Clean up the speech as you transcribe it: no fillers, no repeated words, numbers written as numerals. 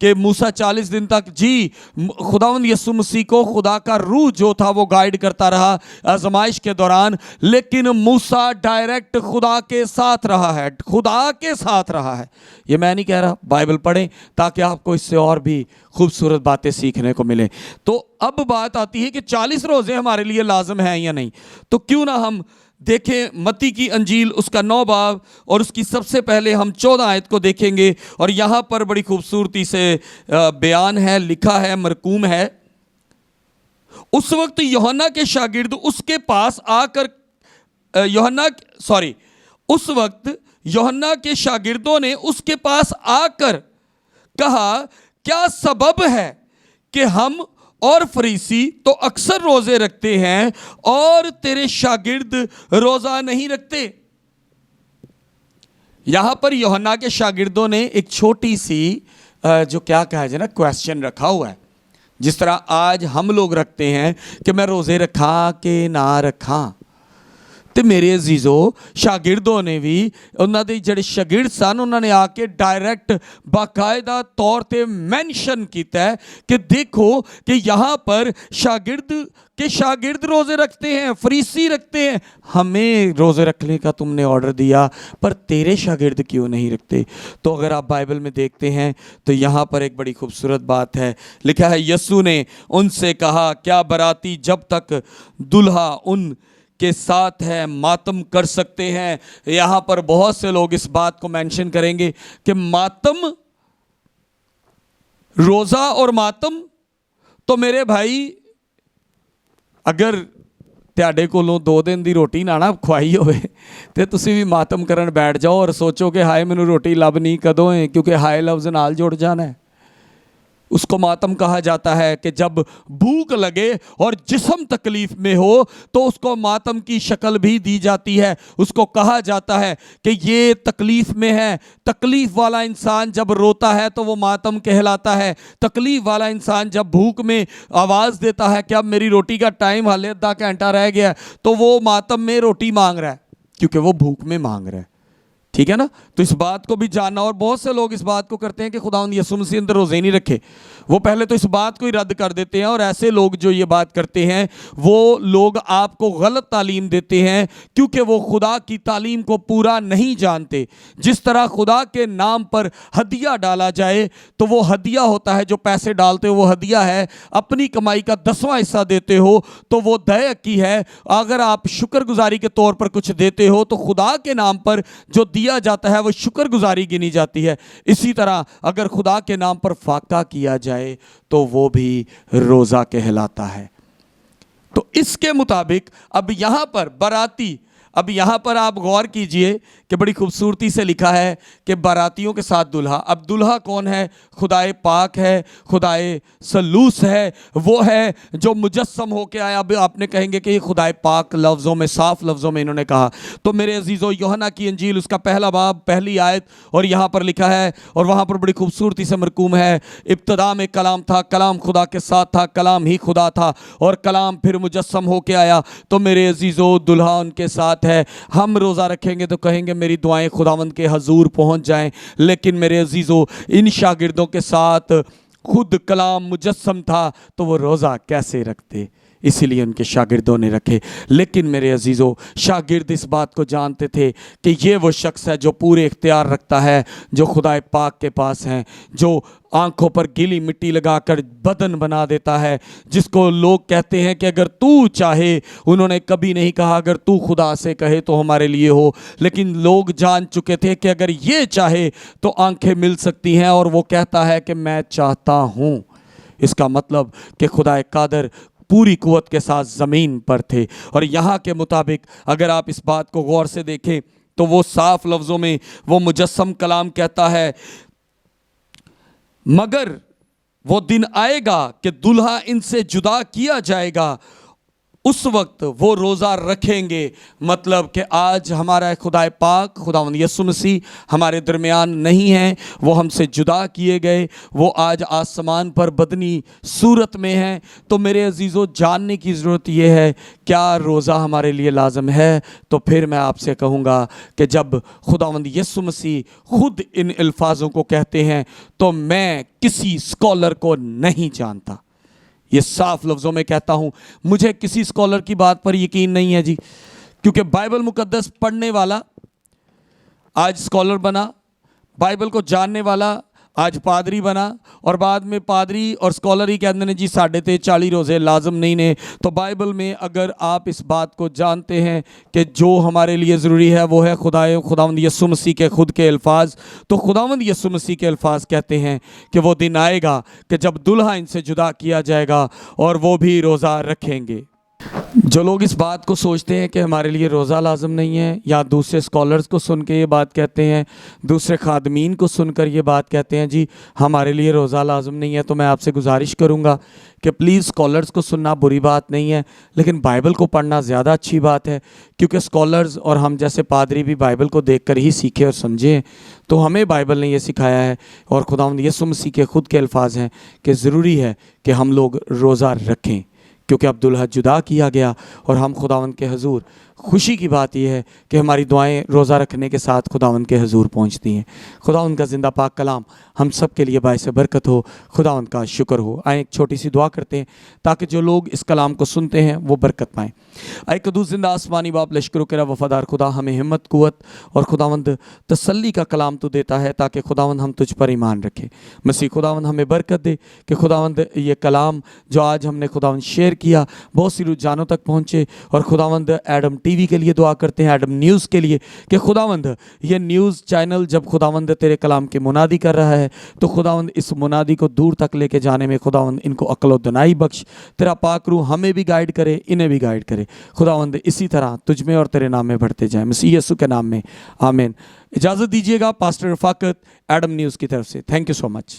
کہ موسیٰ 40 دن تک خداوند یسوع مسیح کو خدا کا روح جو تھا وہ گائیڈ کرتا رہا آزمائش کے دوران، لیکن موسیٰ ڈائریکٹ خدا کے ساتھ رہا ہے، خدا کے ساتھ رہا ہے۔ یہ میں نہیں کہہ رہا، بائبل پڑھیں تاکہ آپ کو اس سے اور بھی خوبصورت باتیں سیکھنے کو ملیں۔ تو اب بات آتی ہے کہ 40 روزے ہمارے لیے لازم ہیں یا نہیں، تو کیوں نہ ہم دیکھیں متی کی انجیل اس کا 9 باب اور اس کی سب سے پہلے ہم 14 آیت کو دیکھیں گے، اور یہاں پر بڑی خوبصورتی سے بیان ہے، لکھا ہے، مرقوم ہے۔ اس وقت یوحنا کے شاگرد اس کے پاس آ کر اس وقت یوحنا کے شاگردوں نے اس کے پاس آ کر کہا، کیا سبب ہے کہ ہم اور فریسی تو اکثر روزے رکھتے ہیں اور تیرے شاگرد روزہ نہیں رکھتے؟ یہاں پر یوحنا کے شاگردوں نے ایک چھوٹی سی جو کیا کہا جائے نا کویسچن رکھا ہوا ہے، جس طرح آج ہم لوگ رکھتے ہیں کہ میں روزے رکھا کہ نہ رکھاں۔ تو میرے عزیزو، شاگردوں نے بھی انہوں نے جڑے شاگرد سن انہوں نے آ کے ڈائریکٹ باقاعدہ طور تے مینشن کیتا ہے کہ دیکھو کہ یہاں پر شاگرد روزے رکھتے ہیں، فریسی رکھتے ہیں، ہمیں روزے رکھنے کا تم نے آرڈر دیا پر تیرے شاگرد کیوں نہیں رکھتے؟ تو اگر آپ بائبل میں دیکھتے ہیں تو یہاں پر ایک بڑی خوبصورت بات ہے، لکھا ہے یسوع نے ان سے کہا، کیا باراتی جب تک دلہا ان کے ساتھ ہے ماتم کر سکتے ہیں؟ یہاں پر بہت سے لوگ اس بات کو مینشن کریں گے کہ ماتم، روزہ اور ماتم، تو میرے بھائی اگر تیاڈے کولوں 2 دن دی روٹی نہ کھوائی ہوئے تے تسی بھی ماتم کرن بیٹھ جاؤ اور سوچو کہ ہائے مینوں روٹی لب نہیں کدوں ہے، کیونکہ ہائے لفظ نال جڑ جانا ہے۔ اس کو ماتم کہا جاتا ہے کہ جب بھوک لگے اور جسم تکلیف میں ہو تو اس کو ماتم کی شکل بھی دی جاتی ہے، اس کو کہا جاتا ہے کہ یہ تکلیف میں ہے۔ تکلیف والا انسان جب روتا ہے تو وہ ماتم کہلاتا ہے۔ تکلیف والا انسان جب بھوک میں آواز دیتا ہے کہ اب میری روٹی کا ٹائم حالے آدھا گھنٹہ رہ گیا تو وہ ماتم میں روٹی مانگ رہا ہے، کیونکہ وہ بھوک میں مانگ رہا ہے۔ ٹھیک ہے نا؟ تو اس بات کو بھی جاننا، اور بہت سے لوگ اس بات کو کرتے ہیں کہ خداوند یسوع مسیح اندر روزے نہیں رکھے، وہ پہلے تو اس بات کو ہی رد کر دیتے ہیں، اور ایسے لوگ جو یہ بات کرتے ہیں وہ لوگ آپ کو غلط تعلیم دیتے ہیں، کیونکہ وہ خدا کی تعلیم کو پورا نہیں جانتے۔ جس طرح خدا کے نام پر ہدیہ ڈالا جائے تو وہ ہدیہ ہوتا ہے، جو پیسے ڈالتے ہو وہ ہدیہ ہے، اپنی کمائی کا 10واں حصہ دیتے ہو تو وہ دے کی ہے، اگر آپ شکر گزاری کے طور پر کچھ دیتے ہو تو خدا کے نام پر جو دیا جاتا ہے وہ شکر گزاری گنی جاتی ہے۔ اسی طرح اگر خدا کے نام پر فاقہ کیا جائے تو وہ بھی روزہ کہلاتا ہے۔ تو اس کے مطابق اب یہاں پر باراتی، اب یہاں پر آپ غور کیجئے کہ بڑی خوبصورتی سے لکھا ہے کہ باراتیوں کے ساتھ دلہا۔ اب دلہا کون ہے؟ خدائے پاک ہے، خدائے سلوس ہے، وہ ہے جو مجسم ہو کے آیا۔ اب آپ نے کہیں گے کہ یہ خدائے پاک لفظوں میں، صاف لفظوں میں انہوں نے کہا، تو میرے عزیزو یوحنا کی انجیل اس کا 1 باب 1 آیت، اور یہاں پر لکھا ہے، اور وہاں پر بڑی خوبصورتی سے مرقوم ہے، ابتدا میں کلام تھا، کلام خدا کے ساتھ تھا، کلام ہی خدا تھا، اور کلام پھر مجسم ہو کے آیا۔ تو میرے عزیزو دلہا ان کے ساتھ ہے۔ ہم روزہ رکھیں گے تو کہیں گے میری دعائیں خداوند کے حضور پہنچ جائیں، لیکن میرے عزیزو ان شاگردوں کے ساتھ خود کلام مجسم تھا تو وہ روزہ کیسے رکھتے؟ اسی لیے ان کے شاگردوں نے رکھے۔ لیکن میرے عزیزو شاگرد اس بات کو جانتے تھے کہ یہ وہ شخص ہے جو پورے اختیار رکھتا ہے، جو خدائے پاک کے پاس ہیں، جو آنکھوں پر گیلی مٹی لگا کر بدن بنا دیتا ہے، جس کو لوگ کہتے ہیں کہ اگر تو چاہے، انہوں نے کبھی نہیں کہا اگر تو خدا سے کہے تو ہمارے لیے ہو، لیکن لوگ جان چکے تھے کہ اگر یہ چاہے تو آنکھیں مل سکتی ہیں، اور وہ کہتا ہے کہ میں چاہتا ہوں۔ اس کا مطلب کہ خدائے قادر پوری قوت کے ساتھ زمین پر تھے۔ اور یہاں کے مطابق اگر آپ اس بات کو غور سے دیکھیں تو وہ صاف لفظوں میں وہ مجسم کلام کہتا ہے، مگر وہ دن آئے گا کہ دلہا ان سے جدا کیا جائے گا اس وقت وہ روزہ رکھیں گے. مطلب کہ آج ہمارا خدا پاک خداوند یسوع مسیح ہمارے درمیان نہیں ہیں, وہ ہم سے جدا کیے گئے, وہ آج آسمان پر بدنی صورت میں ہیں. تو میرے عزیزو, جاننے کی ضرورت یہ ہے کیا روزہ ہمارے لیے لازم ہے. تو پھر میں آپ سے کہوں گا کہ جب خداوند یسوع مسیح خود ان الفاظوں کو کہتے ہیں تو میں کسی اسکالر کو نہیں جانتا. یہ صاف لفظوں میں کہتا ہوں, مجھے کسی اسکالر کی بات پر یقین نہیں ہے جی, کیونکہ بائبل مقدس پڑھنے والا آج اسکالر بنا, بائبل کو جاننے والا آج پادری بنا, اور بعد میں پادری اور اسکالر ہی کہتے ہیں جی ساڑھے تے 40 روزے لازم نہیں نے. تو بائبل میں اگر آپ اس بات کو جانتے ہیں کہ جو ہمارے لیے ضروری ہے وہ ہے خداوند یسوع مسیح کے خود کے الفاظ, تو خداوند یسوع مسیح کے الفاظ کہتے ہیں کہ وہ دن آئے گا کہ جب دلہا ان سے جدا کیا جائے گا اور وہ بھی روزہ رکھیں گے. جو لوگ اس بات کو سوچتے ہیں کہ ہمارے لیے روزہ لازم نہیں ہے, یا دوسرے اسکالرز کو سن کے یہ بات کہتے ہیں, دوسرے خادمین کو سن کر یہ بات کہتے ہیں جی ہمارے لیے روزہ لازم نہیں ہے, تو میں آپ سے گزارش کروں گا کہ پلیز اسکالرز کو سننا بری بات نہیں ہے, لیکن بائبل کو پڑھنا زیادہ اچھی بات ہے, کیونکہ اسکالرز اور ہم جیسے پادری بھی بائبل کو دیکھ کر ہی سیکھے اور سمجھیں. تو ہمیں بائبل نے یہ سکھایا ہے, اور خداوند یسوع مسیح کے خود کے الفاظ ہیں کہ ضروری ہے کہ ہم لوگ روزہ رکھیں, کیونکہ اب دلہا جدا کیا گیا. اور ہم خداوند کے حضور, خوشی کی بات یہ ہے کہ ہماری دعائیں روزہ رکھنے کے ساتھ خداوند کے حضور پہنچتی ہیں. خداوند کا زندہ پاک کلام ہم سب کے لیے باعث برکت ہو. خداوند کا شکر ہو. آئیں ایک چھوٹی سی دعا کرتے ہیں تاکہ جو لوگ اس کلام کو سنتے ہیں وہ برکت پائیں. اے قدوس زندہ آسمانی باپ, لشکروں کے رب وفادار خدا, ہمیں ہمت, قوت اور خداوند تسلی کا کلام تو دیتا ہے تاکہ خداوند ہم تجھ پر ایمان رکھیں. مسیح خداوند ہمیں برکت دے کہ خداوند یہ کلام جو آج ہم نے خداوند شیئر کیا بہت سی رجحانوں تک پہنچے. اور خداوند ایڈم ٹی وی کے لیے دعا کرتے ہیں, ایڈم نیوز کے لیے, کہ خداوند یہ نیوز چینل جب خداوند تیرے کلام کی منادی کر رہا ہے تو خداوند اس منادی کو دور تک لے کے جانے میں خداوند ان کو عقل و دانائی بخش. تیرا پاک روح ہمیں بھی گائیڈ کرے, انہیں بھی گائیڈ کرے. خداوند اسی طرح تجھ میں اور تیرے نام میں بڑھتے جائیں, مسیح یسوع کے نام میں, آمین. اجازت دیجیے گا پاسٹر رفاقت, ایڈم نیوز کی طرف سے. Thank you so much.